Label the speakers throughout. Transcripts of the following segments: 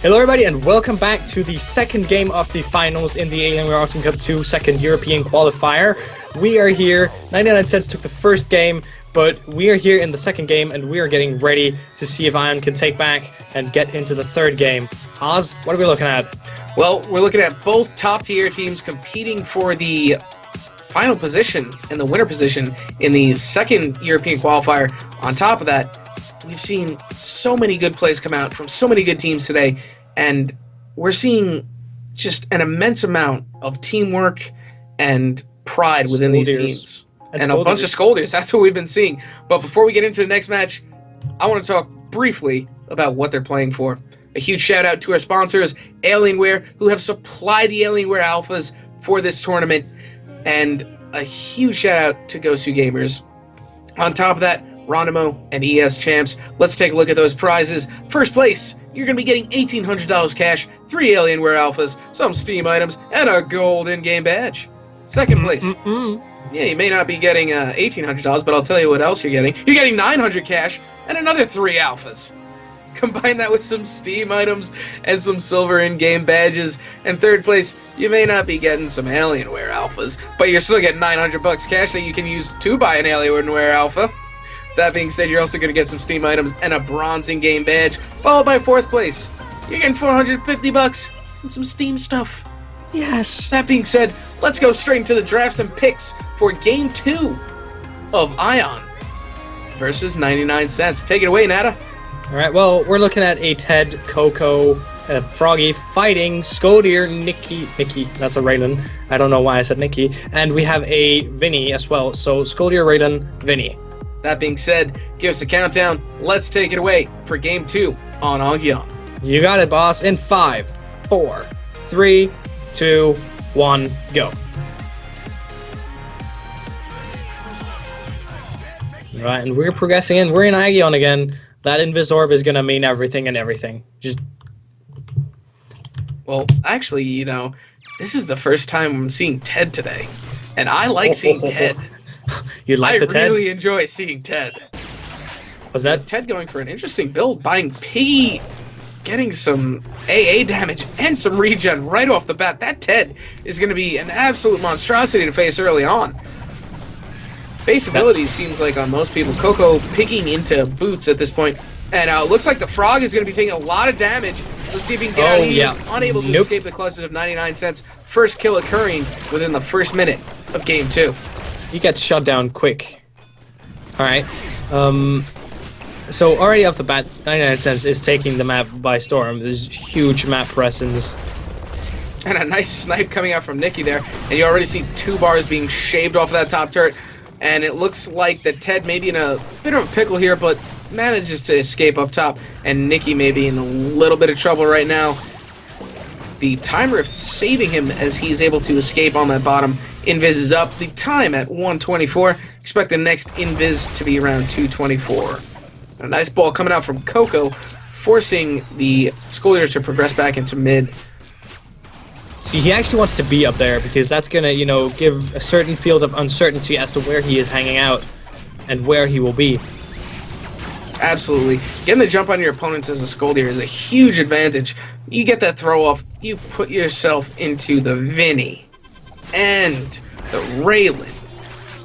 Speaker 1: Hello everybody and welcome back to the second game of the finals in the Alienware Awesome Cup 2 second European qualifier. We are here, 99Cents took the first game, but we are here in the second game and we are getting ready to see if Ion can take back and get into the third game. Oz, what are we looking at?
Speaker 2: Well, we're looking at both top tier teams competing for the final position and the winner position in the second European qualifier. On top of that, we've seen so many good plays come out from so many good teams today, and we're seeing just an immense amount of teamwork and pride within these teams. And a bunch of scolders. That's what we've been seeing. But before we get into the next match, I want to talk briefly about what they're playing for. A huge shout out to our sponsors, Alienware, who have supplied the Alienware Alphas for this tournament. And a huge shout out to Gosu Gamers. On top of that, Ronimo and ES Champs. Let's take a look at those prizes. First place, you're going to be getting $1,800 cash, 3 Alienware Alphas, some Steam items, and a gold in-game badge. Second place. Yeah, you may not be getting $1,800, but I'll tell you what else you're getting. You're getting $900 cash and another 3 Alphas. Combine that with some Steam items and some silver in-game badges. And third place, you may not be getting some Alienware Alphas, but you're still getting $900 cash that you can use to buy an Alienware Alpha. That being said, you're also going to get some Steam items and a bronze in-game badge, followed by fourth place. You're getting $450 and some Steam stuff.
Speaker 1: Yes.
Speaker 2: That being said, let's go straight into the drafts and picks for Game 2 of Ion versus 99Cents. Take it away, Nada.
Speaker 1: Alright, well, we're looking at a Ted, Coco, Froggy fighting Scodier, Nikki, that's a Raylan. I don't know why I said Nikki. And we have a Vinny as well. So Scodier, Raylan, Vinny.
Speaker 2: That being said, give us a countdown. Let's take it away for Game 2 on Angion.
Speaker 1: You got it, boss. In 5, 4, 3, 2, 1, go. Right, and we're progressing in. We're in Agion again. That Invisorb is going to mean everything and everything.
Speaker 2: Well, actually, you know, this is the first time I'm seeing Ted today. And I like seeing Ted.
Speaker 1: You like the Ted?
Speaker 2: I really enjoy seeing Ted.
Speaker 1: Was that
Speaker 2: Ted going for an interesting build, buying Piggy, getting some AA damage and some regen right off the bat. That Ted is going to be an absolute monstrosity to face early on. Base ability seems like on most people. Coco picking into boots at this point. And it looks like the Frog is going to be taking a lot of damage. Let's see if he can get out of here. He's unable to escape the clutches of 99Cents. First kill occurring within the first minute of Game 2.
Speaker 1: He gets shot down quick. Alright. So already off the bat, 99Cents is taking the map by storm. There's huge map presence.
Speaker 2: And a nice snipe coming out from Nikki there. And you already see 2 bars being shaved off of that top turret. And it looks like that Ted may be in a bit of a pickle here, but manages to escape up top. And Nikki may be in a little bit of trouble right now. The time rift saving him as he's able to escape on that bottom. Invis is up. The time at 1:24. Expect the next Invis to be around 2:24. A nice ball coming out from Coco, forcing the Scolier to progress back into mid.
Speaker 1: See, he actually wants to be up there because that's going to, you know, give a certain field of uncertainty as to where he is hanging out and where he will be.
Speaker 2: Absolutely. Getting the jump on your opponents as a Scolier is a huge advantage. You get that throw off, you put yourself into the Vinny and the Raylan.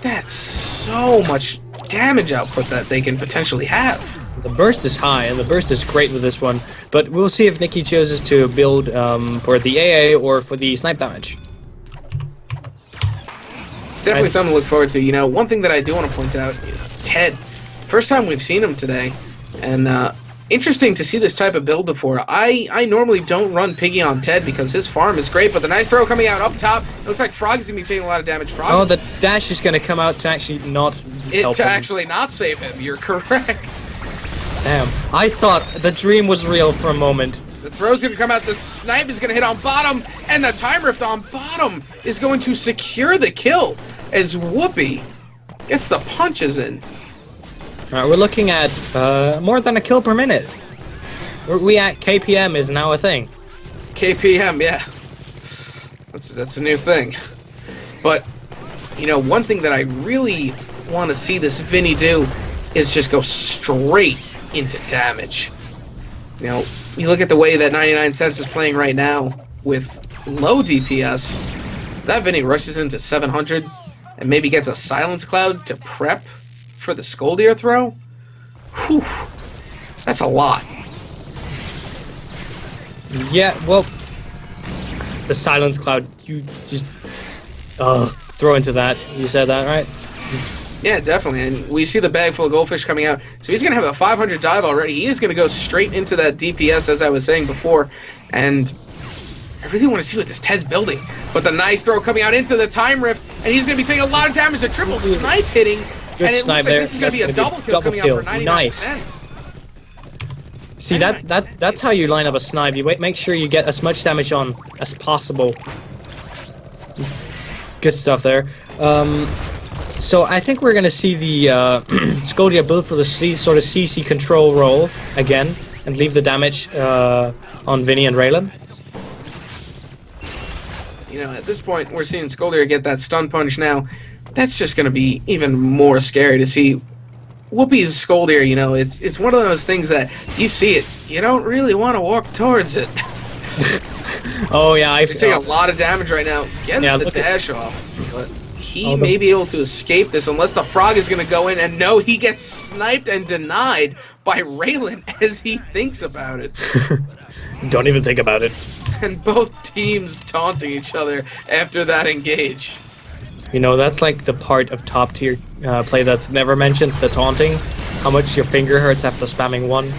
Speaker 2: That's so much damage output that they can potentially have.
Speaker 1: The burst is high, and the burst is great with this one, but we'll see if Nikki chooses to build for the AA or for the snipe damage.
Speaker 2: It's definitely something to look forward to. You know, one thing that I do want to point out, Ted, first time we've seen him today, and interesting to see this type of build before. I normally don't run Piggy on Ted because his farm is great, but the nice throw coming out up top, it looks like Frog's going to be taking a lot of damage.
Speaker 1: Oh, the dash is going to come out to actually not help him.
Speaker 2: Actually not save him, you're correct.
Speaker 1: Damn, I thought the dream was real for a moment.
Speaker 2: The throw's going to come out, the snipe is going to hit on bottom, and the time rift on bottom is going to secure the kill as Whoopi gets the punches in.
Speaker 1: Alright, we're looking at more than a kill per minute. We at KPM is now a thing.
Speaker 2: KPM, yeah. That's a new thing. But, you know, one thing that I really want to see this Vinny do is just go straight into damage. You know, you look at the way that 99 Cents is playing right now with low DPS, that Vinny rushes into 700 and maybe gets a Silence Cloud to prep for the Skoldir throw. Whew, that's a lot.
Speaker 1: Yeah, well, the Silence Cloud, you just throw into that. You said that, right?
Speaker 2: Yeah, definitely. And we see the bag full of goldfish coming out. So he's going to have a 500 dive already. He is going to go straight into that DPS, as I was saying before. And I really want to see what this Ted's building. But the nice throw coming out into the time rift. And he's going to be taking a lot of damage. A triple snipe hitting.
Speaker 1: Good
Speaker 2: and it
Speaker 1: snipe
Speaker 2: looks like
Speaker 1: there.
Speaker 2: this is going to be a double kill coming out for 99 Cents.
Speaker 1: See, that's how you line up a snipe. You make sure you get as much damage on as possible. Good stuff there. So I think we're gonna see the Skoldia build for the sort of CC control role again, and leave the damage on Vinny and Raylan.
Speaker 2: You know, at this point, we're seeing Skoldia get that stun punch now. That's just gonna be even more scary to see. Whoopi's Skoldir, you know, it's one of those things that you see it, you don't really want to walk towards it.
Speaker 1: Oh yeah,
Speaker 2: You're seeing a lot of damage right now. Getting the dash off, but he may be able to escape this unless the frog is going to go in, and no, he gets sniped and denied by Raylan as he thinks about it.
Speaker 1: Don't even think about it.
Speaker 2: And both teams taunting each other after that engage.
Speaker 1: You know, that's like the part of top tier play that's never mentioned, the taunting. How much your finger hurts after spamming one.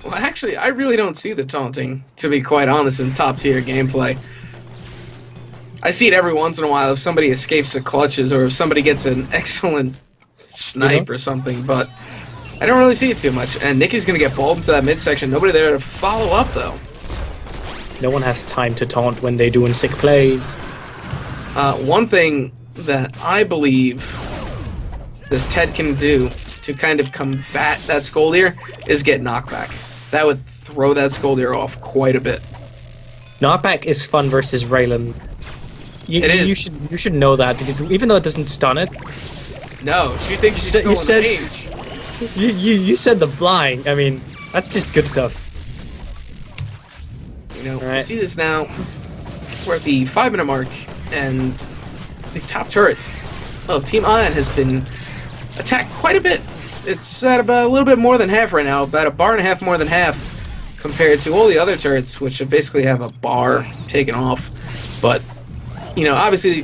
Speaker 2: Well, actually, I really don't see the taunting, to be quite honest, in top tier gameplay. I see it every once in a while if somebody escapes the clutches or if somebody gets an excellent snipe or something, but I don't really see it too much. And Nicky's going to get balled into that midsection. Nobody there to follow up, though.
Speaker 1: No one has time to taunt when they're doing sick plays.
Speaker 2: One thing that I believe this Ted can do to kind of combat that Skoldir is get knockback. That would throw that Skoldir off quite a bit.
Speaker 1: Knockback is fun versus Raylan.
Speaker 2: It is.
Speaker 1: You should know that, because even though it doesn't stun it.
Speaker 2: No, she thinks she's still in range.
Speaker 1: You said the flying. I mean, that's just good stuff.
Speaker 2: You know, we see this now. We're at the 5-minute mark, and the top turret of Team Ion has been attacked quite a bit. It's at about a little bit more than half right now, about a bar and a half more than half compared to all the other turrets, which basically have a bar taken off. But, you know, obviously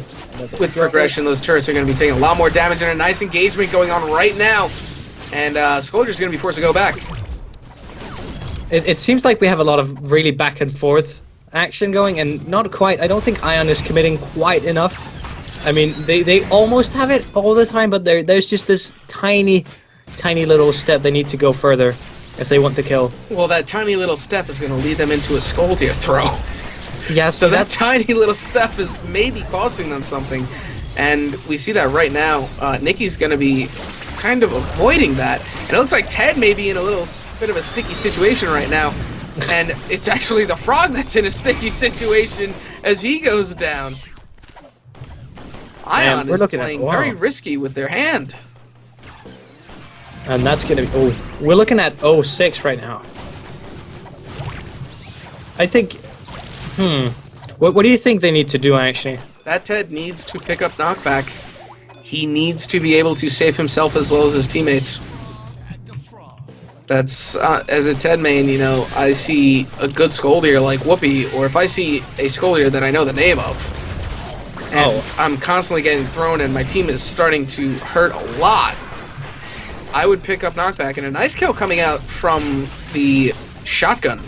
Speaker 2: with progression, those turrets are going to be taking a lot more damage, and a nice engagement going on right now. And Skoldir's going to be forced to go back.
Speaker 1: It seems like we have a lot of really back and forth action going, and not quite. I don't think Ion is committing quite enough. I mean, they almost have it all the time, but there's just this tiny little step they need to go further if they want to kill.
Speaker 2: Well, that tiny little step is going to lead them into a Skoldir throw.
Speaker 1: Yeah,
Speaker 2: so that tiny little step is maybe costing them something, and we see that right now. Nicky's going to be kind of avoiding that, and it looks like Ted may be in a little bit of a sticky situation right now, and it's actually the frog that's in a sticky situation as he goes down. Ion is playing very risky with their hand.
Speaker 1: And that's gonna be, we're looking at 06 right now. I think, what do you think they need to do, actually?
Speaker 2: That Ted needs to pick up knockback. He needs to be able to save himself as well as his teammates. That's, as a Ted main, you know, I see a good Skoldir like Whoopi, or if I see a Skoldir that I know the name of, and I'm constantly getting thrown and my team is starting to hurt a lot, I would pick up knockback. And a nice kill coming out from the shotgun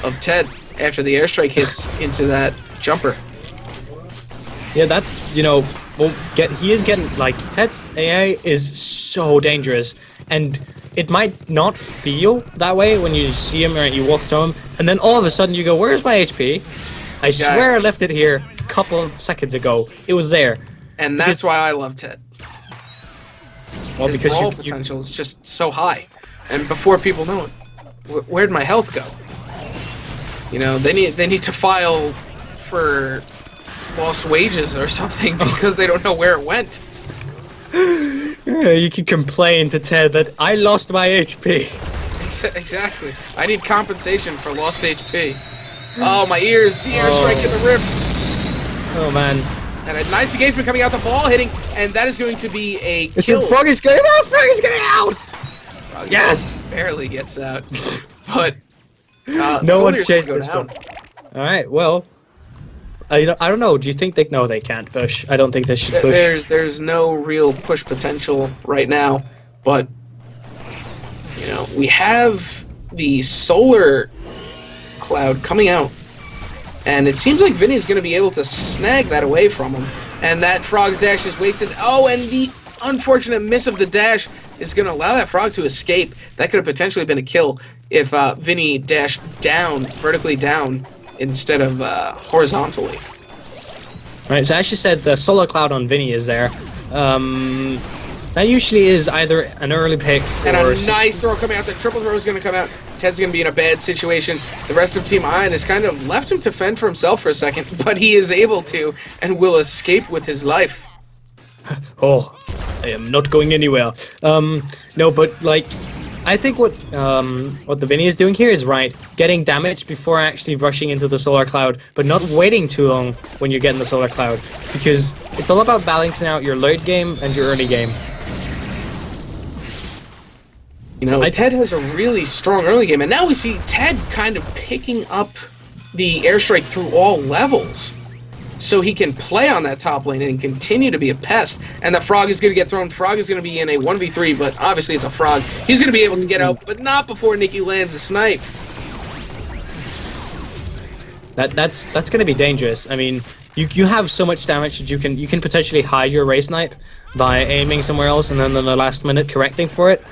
Speaker 2: of Ted after the airstrike hits into that jumper.
Speaker 1: Yeah, that's, you know, he is getting, like, Ted's AI is so dangerous, and it might not feel that way when you see him or you walk through him, and then all of a sudden you go, where's my HP? I swear I left it here a couple of seconds ago. It was there.
Speaker 2: And that's why I love Ted.
Speaker 1: Well,
Speaker 2: his
Speaker 1: because
Speaker 2: brawl potential is just so high. And before people know it, where'd my health go? You know, they need to file for lost wages or something because they don't know where it went.
Speaker 1: Yeah, you can complain to Ted that I lost my HP.
Speaker 2: Exactly. I need compensation for lost HP. Oh, my ears. The airstrike in the rift.
Speaker 1: Oh, man.
Speaker 2: And a nice engagement coming out, the ball hitting, and that is going to be a kill.
Speaker 1: Frog is getting out! Frog is getting out! Yes!
Speaker 2: Barely gets out. But
Speaker 1: no one's chased this one. Alright, well, I don't know. Do you think they... No, they can't push. I don't think they should push.
Speaker 2: There's no real push potential right now, but, you know, we have the solar cloud coming out, and it seems like Vinny is going to be able to snag that away from him, and that frog's dash is wasted. Oh, and the unfortunate miss of the dash is going to allow that frog to escape. That could have potentially been a kill if Vinny dashed down, vertically down, instead of horizontally.
Speaker 1: Right, so as you said, the solar cloud on Vinny is there. That usually is either an early pick
Speaker 2: and
Speaker 1: or...
Speaker 2: a nice throw coming out. The triple throw is going to come out. Ted's going to be in a bad situation. The rest of Team Ion has kind of left him to fend for himself for a second, but he is able to and will escape with his life.
Speaker 1: Oh, I am not going anywhere. No, but like, I think what the Vinny is doing here is right. Getting damage before actually rushing into the solar cloud, but not waiting too long when you're getting the solar cloud, because it's all about balancing out your late game and your early game.
Speaker 2: You know, Ted has a really strong early game, and now we see Ted kind of picking up the airstrike through all levels, so he can play on that top lane and continue to be a pest. And the frog is going to get thrown. Frog is going to be in a 1v3, but obviously it's a frog. He's going to be able to get out, but not before Nikki lands a snipe.
Speaker 1: That's going to be dangerous. I mean, you have so much damage that you can potentially hide your ray snipe by aiming somewhere else and then in the last minute correcting for it.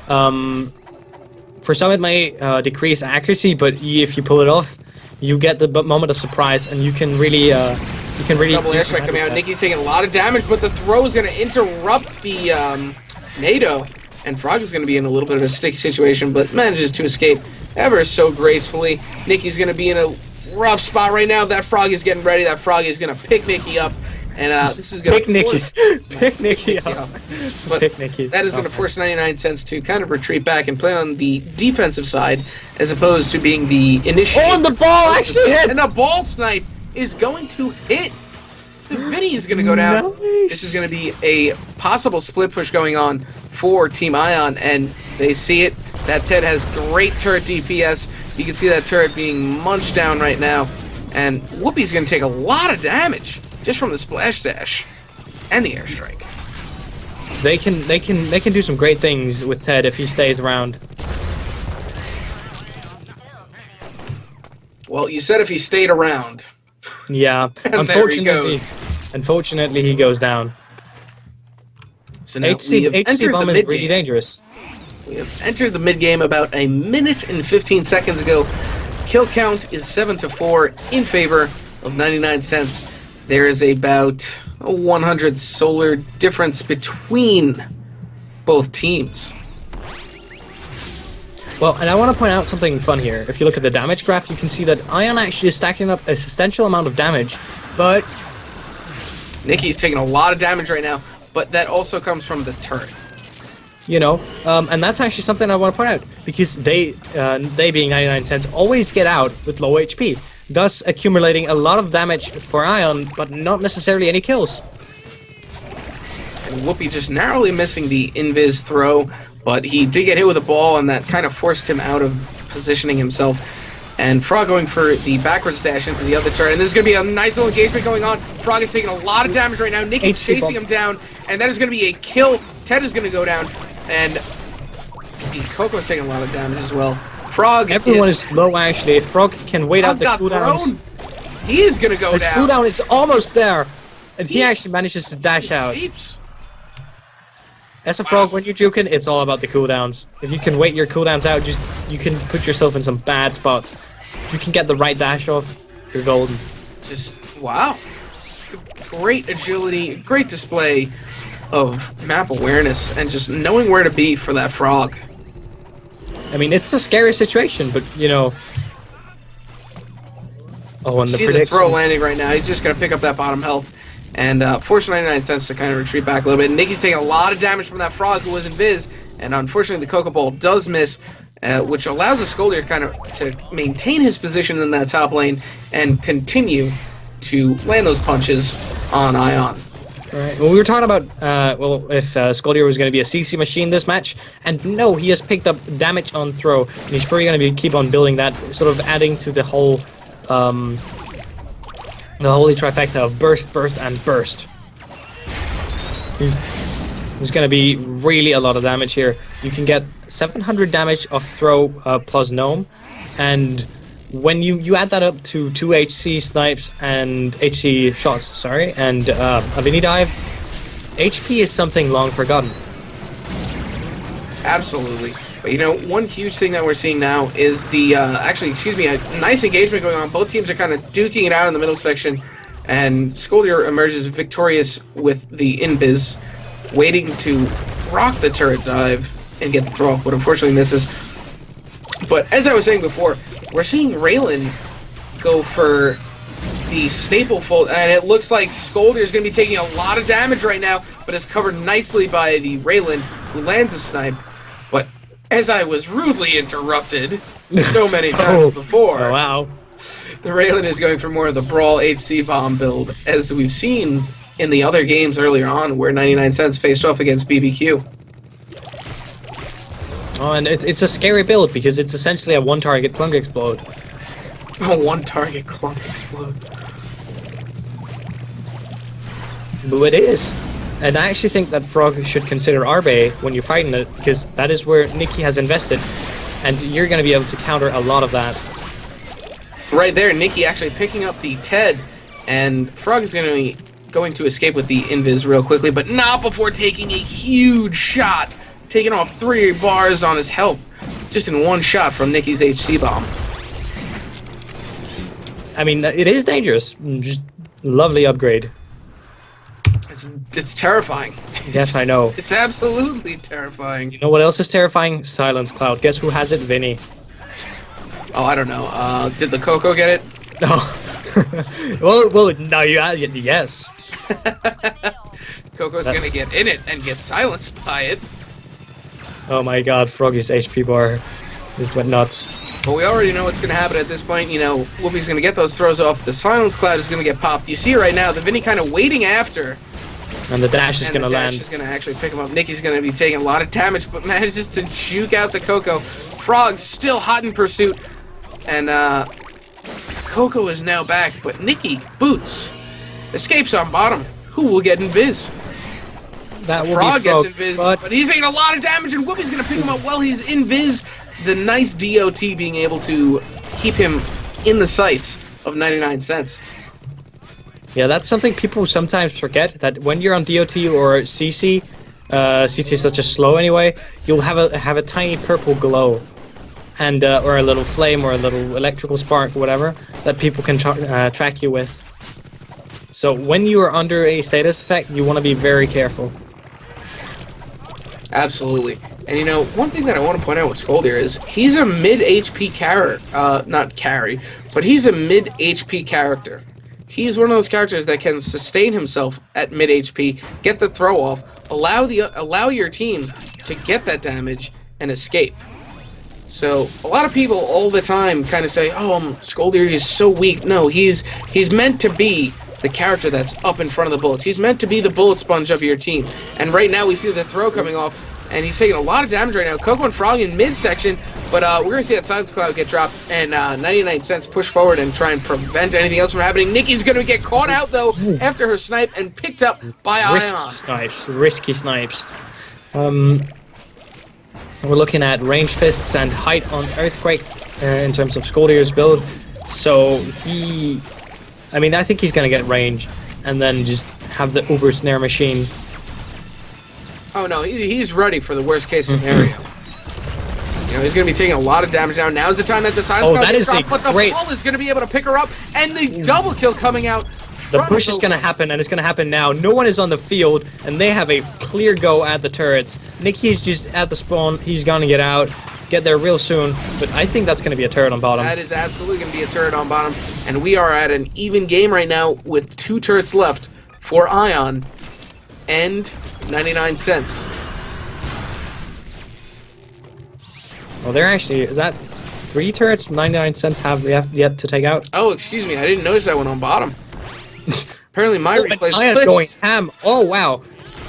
Speaker 1: For some it may decrease accuracy, but if you pull it off, you get the moment of surprise, and you can really
Speaker 2: double airstrike coming out. Nikki's taking a lot of damage, but the throw is going to interrupt the NATO, and Frog is going to be in a little bit of a sticky situation, but manages to escape ever so gracefully. Nikki's going to be in a rough spot right now. That Frog is getting ready. That Frog is going to pick Nikki up. And this is going to
Speaker 1: pick Nikki up.
Speaker 2: But
Speaker 1: pick Nikki.
Speaker 2: That is going to force 99Cents to kind of retreat back and play on the defensive side as opposed to being the initiator.
Speaker 1: Oh, and the ball actually hits!
Speaker 2: And the ball snipe is going to hit. The Vinny is going to go down.
Speaker 1: Nice.
Speaker 2: This is going to be a possible split push going on for Team Ion, and they see it. That Ted has great turret DPS. You can see that turret being munched down right now, and Whoopi's going to take a lot of damage just from the splash dash and the airstrike.
Speaker 1: They can do some great things with Ted if he stays around.
Speaker 2: Well, you said if he stayed around.
Speaker 1: Yeah, unfortunately he goes down.
Speaker 2: So now
Speaker 1: HC bomb is really dangerous.
Speaker 2: We have entered the mid game about a minute and 15 seconds ago. Kill count is 7-4 in favor of 99Cents. There is about a 100 solar difference between both teams.
Speaker 1: Well, and I want to point out something fun here. If you look at the damage graph, you can see that Ion actually is stacking up a substantial amount of damage, but...
Speaker 2: Nikki's taking a lot of damage right now, but that also comes from the turret.
Speaker 1: You know, and that's actually something I want to point out, because they being 99Cents, always get out with low HP, thus accumulating a lot of damage for Ion, but not necessarily any kills.
Speaker 2: And Whoopi just narrowly missing the invis throw, but he did get hit with a ball, and that kind of forced him out of positioning himself. And Frog going for the backwards dash into the other turret, and this is going to be a nice little engagement going on. Frog is taking a lot of damage right now. Nikki chasing him down, and that is going to be a kill. Ted is going to go down, and Coco's taking a lot of damage as well.
Speaker 1: Everyone is low actually. Frog can wait out the cooldowns.
Speaker 2: He is going to go down.
Speaker 1: His cooldown is almost there, and he actually manages to dash out. As a Frog, when you're juking, it's all about the cooldowns. If you can wait your cooldowns out, you can put yourself in some bad spots. If you can get the right dash off, you're golden.
Speaker 2: Just, wow. Great agility, great display of map awareness, and just knowing where to be for that Frog.
Speaker 1: I mean, it's a scary situation, but, you know... Oh, and
Speaker 2: see the throw landing right now. He's just going to pick up that bottom health. And force 99Cents to kind of retreat back a little bit. Nikki's taking a lot of damage from that Frog who was in Viz, and unfortunately the Coco Ball does miss. which allows the Scoldier kind of to maintain his position in that top lane and continue to land those punches on Ion.
Speaker 1: Right. Well, we were talking about, if Scoldier was going to be a CC machine this match, and no, he has picked up damage on throw, and he's probably going to keep on building that, sort of adding to the whole, the holy trifecta of burst, burst, and burst. There's going to be really a lot of damage here. You can get 700 damage of throw plus gnome, and when you add that up to 2 HC snipes and HC shots, sorry, and a Vinny dive, HP is something long forgotten.
Speaker 2: Absolutely. But you know, one huge thing that we're seeing now is the, a nice engagement going on. Both teams are kind of duking it out in the middle section, and Scoldier emerges victorious with the invis, waiting to rock the turret dive and get the throw off, but unfortunately misses. But as I was saying before, we're seeing Raylan go for the staple fold, and it looks like Scoldier is going to be taking a lot of damage right now, but is covered nicely by the Raylan, who lands a snipe. But as I was rudely interrupted so many times before,
Speaker 1: oh, wow.
Speaker 2: The Raylan is going for more of the Brawl HC bomb build, as we've seen in the other games earlier on where 99Cents faced off against BBQ.
Speaker 1: Oh, and it's a scary build because it's essentially a one-target Clunk Explode.
Speaker 2: A one-target Clunk Explode.
Speaker 1: But it is. And I actually think that Frog should consider Arbe when you're fighting it, because that is where Nikki has invested, and you're going to be able to counter a lot of that.
Speaker 2: Right there, Nikki actually picking up the Ted, and Frog is going to escape with the invis real quickly, but not before taking a huge shot, taking off 3 bars on his health, just in one shot from Nikki's HC bomb.
Speaker 1: I mean, it is dangerous. Just lovely upgrade.
Speaker 2: It's terrifying.
Speaker 1: Yes, I know.
Speaker 2: It's absolutely terrifying.
Speaker 1: You know what else is terrifying? Silence Cloud. Guess who has it? Vinny.
Speaker 2: Oh, I don't know. Did the Coco get it?
Speaker 1: No. well, no, yes.
Speaker 2: Coco's gonna get in it and get silenced by it.
Speaker 1: Oh my god, Froggy's HP bar just went nuts.
Speaker 2: But we already know what's going to happen at this point. You know, Whoopi's going to get those throws off. The Silence Cloud is going to get popped. You see it right now. The Vinny kind of waiting after.
Speaker 1: And the dash is going to land.
Speaker 2: The dash is going to actually pick him up. Nikki's going to be taking a lot of damage, but manages to juke out the Coco. Frog's still hot in pursuit. And Coco is now back, but Nikki boots. Escapes on bottom. Who will get invis?
Speaker 1: That will
Speaker 2: Frog
Speaker 1: be Frog,
Speaker 2: gets invis, but he's taking a lot of damage, and Whoopi's going to pick him up while he's invis. The nice DOT being able to keep him in the sights of 99Cents.
Speaker 1: Yeah, that's something people sometimes forget, that when you're on DOT or CC, CC is such a slow anyway, you'll have a tiny purple glow, and or a little flame or a little electrical spark, whatever, that people can track you with. So when you are under a status effect, you want to be very careful.
Speaker 2: Absolutely. And you know, one thing that I want to point out with Scoldier is he's a mid-HP not carry, but he's a mid-HP character. He's one of those characters that can sustain himself at mid-HP, get the throw off, allow your team to get that damage and escape. So a lot of people all the time kind of say, "Oh, Scoldier is so weak." No, he's meant to be the character that's up in front of the bullets. He's meant to be the bullet sponge of your team. And right now we see the throw coming off, and he's taking a lot of damage right now. Coco and Frog in mid-section, but we're going to see that Silence Cloud get dropped, and 99Cents push forward and try and prevent anything else from happening. Nikki's going to get caught out, though, after her snipe, and picked up by Ion.
Speaker 1: Risky snipes. We're looking at range fists and height on Earthquake in terms of Scoldier's build. So I think he's going to get range and then just have the Uber Snare machine.
Speaker 2: Oh no, he's ready for the worst case scenario. You know, he's going to be taking a lot of damage now. Now's the time that the Silence Cloud gets dropped, but the Fall is going to be able to pick her up, and the double kill coming out.
Speaker 1: The push is going to happen, and it's going to happen now. No one is on the field, and they have a clear go at the turrets. Nicky's just at the spawn. He's going to get there real soon, but I think that's going to be a turret on bottom.
Speaker 2: That is absolutely going to be a turret on bottom, and we are at an even game right now with 2 turrets left for Ion and 99Cents.
Speaker 1: Oh, they're actually... Is that 3 turrets 99 cents have yet to take out?
Speaker 2: Oh, excuse me. I didn't notice that one on bottom. Apparently my replay
Speaker 1: Ion going ham. Oh, wow.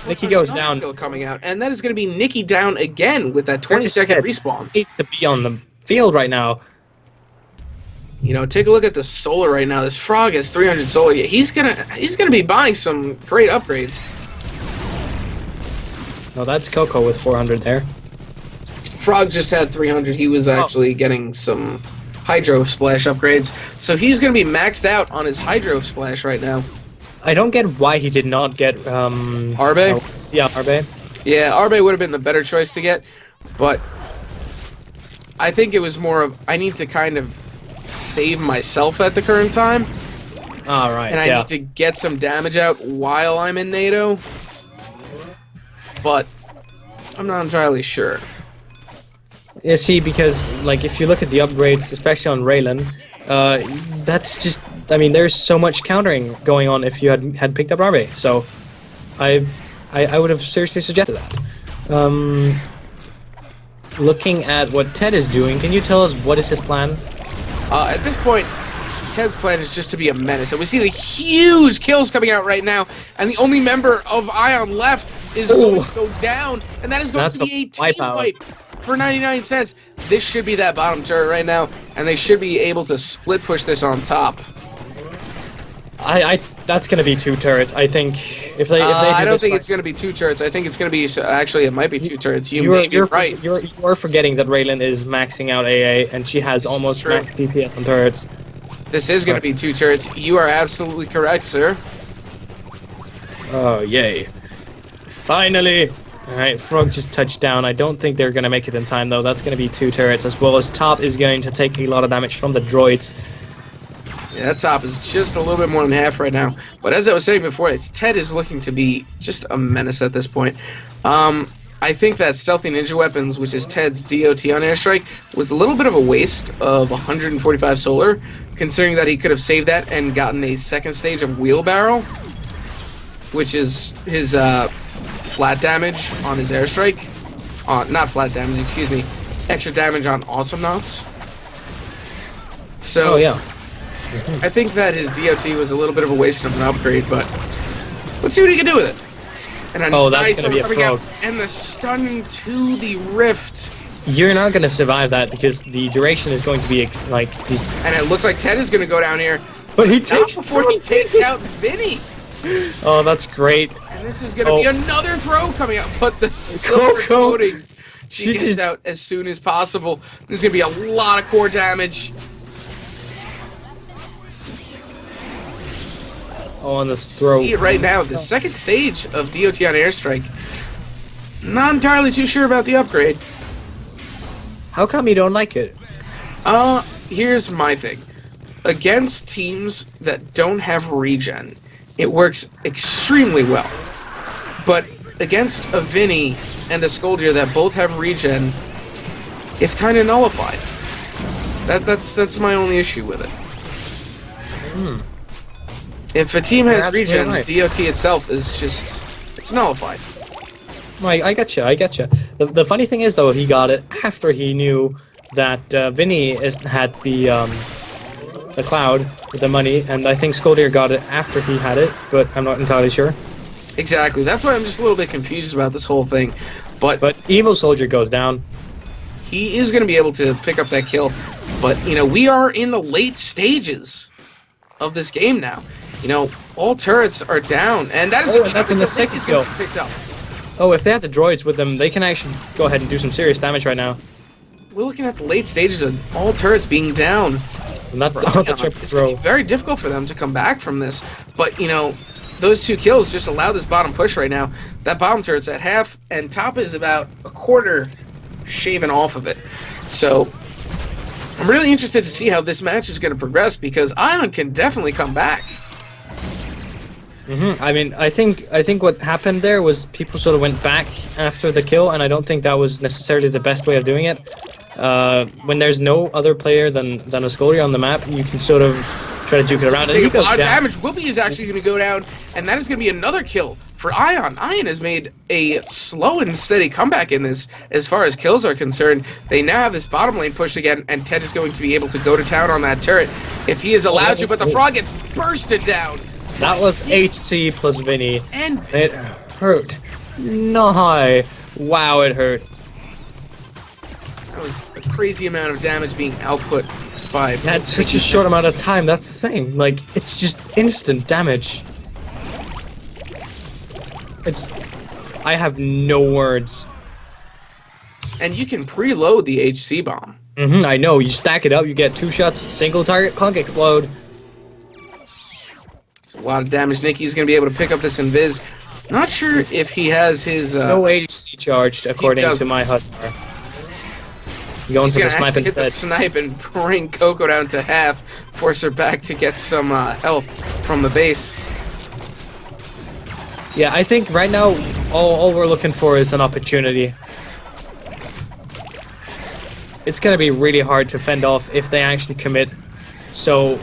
Speaker 1: Nikki goes down.
Speaker 2: Kill coming out. And that is going to be Nikki down again with that 20-second respawn.
Speaker 1: Needs to be on the field right now.
Speaker 2: You know, take a look at the solar right now. This frog has 300 solar. Yeah, he's gonna be buying some great upgrades.
Speaker 1: No, that's Coco with 400 there.
Speaker 2: Frog just had 300. He was actually getting some Hydro Splash upgrades. So he's going to be maxed out on his Hydro Splash right now.
Speaker 1: I don't get why he did not get...
Speaker 2: Arbe?
Speaker 1: Yeah, Arbe.
Speaker 2: Yeah, Arbe would have been the better choice to get. But I think it was more of, I need to kind of save myself at the current time.
Speaker 1: All right,
Speaker 2: and I need to get some damage out while I'm in NATO. But I'm not entirely sure.
Speaker 1: Yeah, see, because like if you look at the upgrades, especially on Raylan, that's just, I mean, there's so much countering going on if you had picked up Arbe. So I would have seriously suggested that. Looking at what Ted is doing, can you tell us what is his plan?
Speaker 2: At this point, Ted's plan is just to be a menace. And we see the huge kills coming out right now, and the only member of Ion left is going to go down, and that is going to be a team wipe for 99 cents. This should be that bottom turret right now, and they should be able to split push this on top.
Speaker 1: That's going to be 2 turrets. I think if they
Speaker 2: I don't think it's going to be 2 turrets. I think it's going to be actually it might be 2 turrets. You may be right.
Speaker 1: You're forgetting that Raylan is maxing out AA, and she has almost max DPS on turrets.
Speaker 2: This is going to be 2 turrets. You are absolutely correct, sir.
Speaker 1: Oh, yay. Finally! Alright, Frog just touched down. I don't think they're going to make it in time, though. That's going to be 2 turrets, as well as Top is going to take a lot of damage from the droids.
Speaker 2: Yeah, that Top is just a little bit more than half right now. But as I was saying before, Ted is looking to be just a menace at this point. I think that Stealthy Ninja Weapons, which is Ted's DOT on Airstrike, was a little bit of a waste of 145 solar, considering that he could have saved that and gotten a second stage of Wheelbarrow, which is his flat damage on his Airstrike. Not flat damage, excuse me. Extra damage on Awesome Knots. So, I think that his DOT was a little bit of a waste of an upgrade, but let's see what he can do with it. And a
Speaker 1: that's going to be a Frog.
Speaker 2: And the stun to the Rift.
Speaker 1: You're not going to survive that because the duration is going to be like just...
Speaker 2: And it looks like Ted is going to go down here.
Speaker 1: But he takes
Speaker 2: before he takes out Vinny.
Speaker 1: Oh, that's great.
Speaker 2: And this is going to be another throw coming out. But the silver coating, she gets out as soon as possible. There's going to be a lot of core damage.
Speaker 1: Oh, on this throw.
Speaker 2: See it right now. The second stage of DOT on Airstrike. Not entirely too sure about the upgrade.
Speaker 1: How come you don't like it?
Speaker 2: Here's my thing. Against teams that don't have regen, it works extremely well. But against a Vinny and a Scoldier that both have regen, it's kind of nullified. That's my only issue with it. If a team has regen, the DOT itself is just, it's nullified.
Speaker 1: I getcha. The funny thing is, though, he got it after he knew that Vinny had the cloud with the money, and I think Scoldier got it after he had it, but I'm not entirely sure.
Speaker 2: Exactly. That's why I'm just a little bit confused about this whole thing. But
Speaker 1: Evil Soldier goes down.
Speaker 2: He is going to be able to pick up that kill, but, you know, we are in the late stages of this game now. You know, all turrets are down, and that is
Speaker 1: that's in the second kill.
Speaker 2: Picked up.
Speaker 1: Oh, if they have the droids with them, they can actually go ahead and do some serious damage right now.
Speaker 2: We're looking at the late stages of all turrets being down.
Speaker 1: And that's
Speaker 2: it's going to be very difficult for them to come back from this. But, you know, those 2 kills just allow this bottom push right now. That bottom turret's at half, and Top is about a quarter shaven off of it. So, I'm really interested to see how this match is going to progress, because Ion can definitely come back.
Speaker 1: I mean, I think what happened there was people sort of went back after the kill, and I don't think that was necessarily the best way of doing it. When there's no other player than a Scoldier on the map, you can sort of try to duke it around.
Speaker 2: A lot of damage. Wilby is actually going to go down, and that is going to be another kill for Ion. Ion has made a slow and steady comeback in this as far as kills are concerned. They now have this bottom lane push again, and Ted is going to be able to go to town on that turret if he is allowed to, but the frog gets bursted down.
Speaker 1: That was HC plus Vinny.
Speaker 2: And
Speaker 1: It hurt. No. Wow, it hurt.
Speaker 2: that was a crazy amount of damage being output by...
Speaker 1: That's such a short amount of time, that's the thing. Like, it's just instant damage. I have no words.
Speaker 2: And you can preload the HC bomb.
Speaker 1: I know. You stack it up, you get 2 shots, single target, clunk, explode.
Speaker 2: It's a lot of damage. Nicky's going to be able to pick up this invis. Not sure if he has his...
Speaker 1: no HC charged, according to my HUD. Going
Speaker 2: He's
Speaker 1: for
Speaker 2: going
Speaker 1: the
Speaker 2: to
Speaker 1: snipe
Speaker 2: actually hit the
Speaker 1: instead.
Speaker 2: snipe and bring Coco down to half, force her back to get some help from the base.
Speaker 1: Yeah, I think right now, all we're looking for is an opportunity. It's gonna be really hard to fend off if they actually commit. So,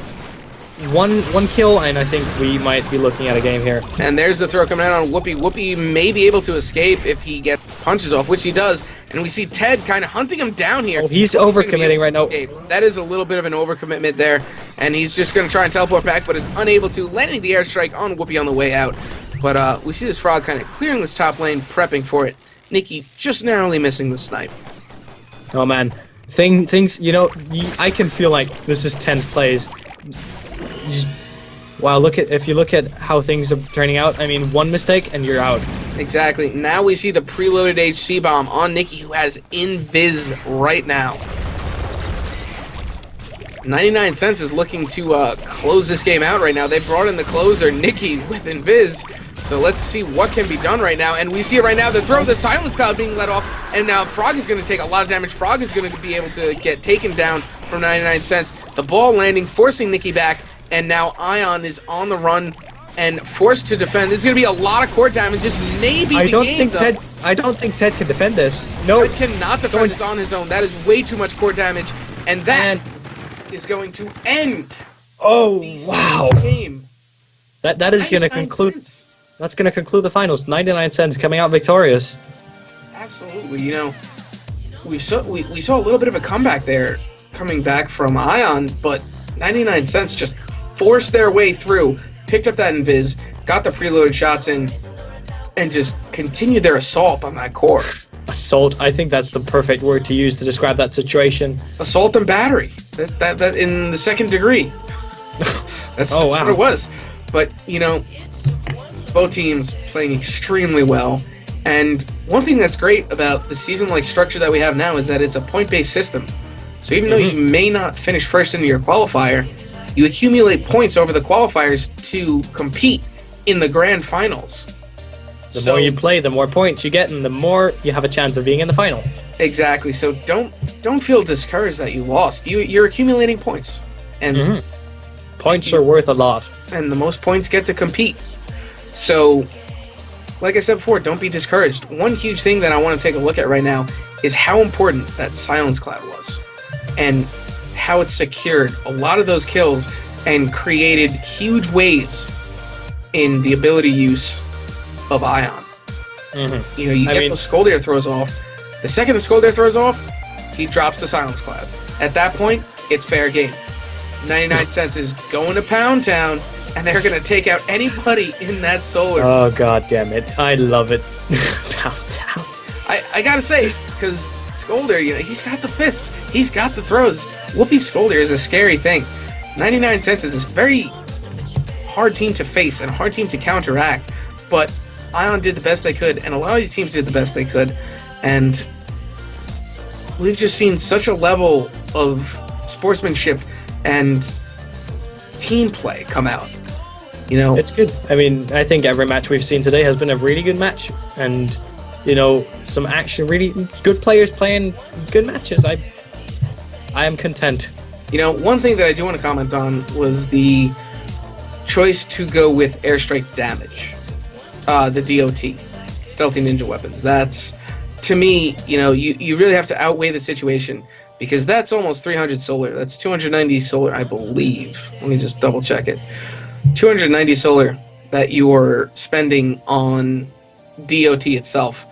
Speaker 1: one kill, and I think we might be looking at a game here.
Speaker 2: And there's the throw coming out on Whoopi. Whoopi may be able to escape if he gets punches off, which he does. And we see Ted kind of hunting him down here.
Speaker 1: Oh, he's
Speaker 2: Whoopi's gonna be
Speaker 1: overcommitting
Speaker 2: able
Speaker 1: right
Speaker 2: to
Speaker 1: now.
Speaker 2: escape. That is a little bit of an overcommitment there. And he's just going to try and teleport back, but is unable to, landing the airstrike on Whoopi on the way out. But we see this frog kind of clearing this top lane, prepping for it. Nikki just narrowly missing the snipe.
Speaker 1: Oh man, things. You know, I can feel like this is tense plays. Wow, if you look at how things are turning out. I mean, one mistake and you're out.
Speaker 2: Exactly. Now we see the preloaded HC bomb on Nikki, who has invis right now. 99Cents is looking to close this game out right now. They brought in the closer, Nikki, with invis. So let's see what can be done right now. And we see it right now. The throw, the silence cloud being let off. And now Frog is going to take a lot of damage. Frog is going to be able to get taken down from 99Cents. The ball landing, forcing Nikki back. And now Ion is on the run and forced to defend. This is going to be a lot of core damage. This may be the game, though.
Speaker 1: I don't think Ted can defend this. No,
Speaker 2: Ted cannot defend this on his own. That is way too much core damage. And that is going to end the
Speaker 1: wow.
Speaker 2: game.
Speaker 1: That is going to conclude.
Speaker 2: Cents.
Speaker 1: That's going to conclude the finals. 99Cents coming out victorious.
Speaker 2: Absolutely. You know, we saw a little bit of a comeback there coming back from Ion, but 99Cents just forced their way through, picked up that invis, got the preloaded shots in, and just continued their assault on that core.
Speaker 1: Assault. I think that's the perfect word to use to describe that situation.
Speaker 2: Assault and battery. That in the second degree. That's what it was. But, you know, both teams playing extremely well. And one thing that's great about the season-like structure that we have now is that it's a point-based system. So even though you may not finish first in your qualifier, you accumulate points over the qualifiers to compete in the grand finals.
Speaker 1: The more you play, the more points you get, and the more you have a chance of being in the final.
Speaker 2: Exactly. So don't feel discouraged that you lost. You're accumulating points, and
Speaker 1: points are worth a lot.
Speaker 2: And the most points get to compete. So, like I said before, don't be discouraged. One huge thing that I want to take a look at right now is how important that silence cloud was, and how it secured a lot of those kills and created huge waves in the ability use of Ion. You know, you get those Skoldier throws off. The second the Skoldier throws off, he drops the silence cloud. At that point, it's fair game. 99Cents is going to Pound Town, and they're going to take out anybody in that solar.
Speaker 1: Oh, god damn it. I love it. Pound Town.
Speaker 2: I gotta say, because Skoldier, you know, he's got the fists, he's got the throws. Whoopi Skoldier is a scary thing. 99Cents is a very hard team to face and a hard team to counteract, but Ion did the best they could, and a lot of these teams did the best they could, and we've just seen such a level of sportsmanship and team play come out. You know,
Speaker 1: it's good. I mean, I think every match we've seen today has been a really good match, and you know, some action, really good players playing good matches. I am content.
Speaker 2: You know, one thing that I do want to comment on was the choice to go with airstrike damage, the DOT, stealthy ninja weapons. That's, to me, you know, you really have to outweigh the situation, because that's almost 300 solar. That's 290 solar, I believe. Let me just double check it. 290 solar that you're spending on DOT itself,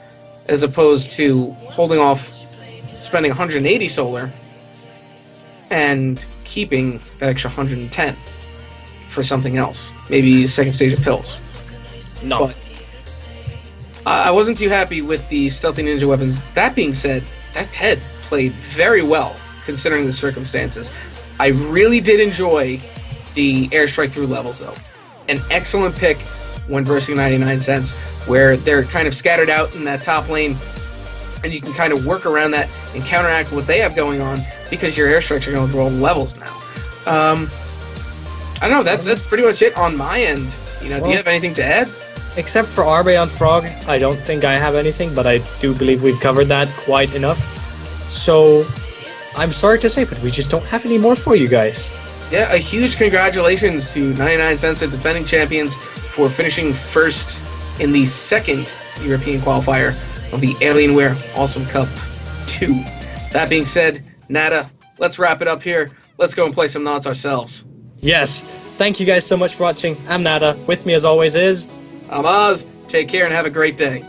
Speaker 2: as opposed to holding off spending 180 solar and keeping that extra 110 for something else, maybe second stage of pills.
Speaker 1: No.
Speaker 2: But I wasn't too happy with the stealthy ninja weapons. That being said, that Ted played very well considering the circumstances. I really did enjoy the airstrike through levels, though. An excellent pick when versing 99 cents, where they're kind of scattered out in that top lane, and you can kind of work around that and counteract what they have going on because your airstrikes are going to roll levels now. I don't know. That's pretty much it on my end. You know, do you have anything to add?
Speaker 1: Except for Arbe on Frog, I don't think I have anything, but I do believe we've covered that quite enough. So, I'm sorry to say, but we just don't have any more for you guys.
Speaker 2: Yeah, a huge congratulations to 99 Cents, the defending champions, for finishing first in the second European qualifier of the Alienware Awesome Cup 2. That being said, Nada, let's wrap it up here. Let's go and play some knots ourselves.
Speaker 1: Yes, thank you guys so much for watching. I'm Nada. With me as always is...
Speaker 2: I'm Oz. Take care and have a great day.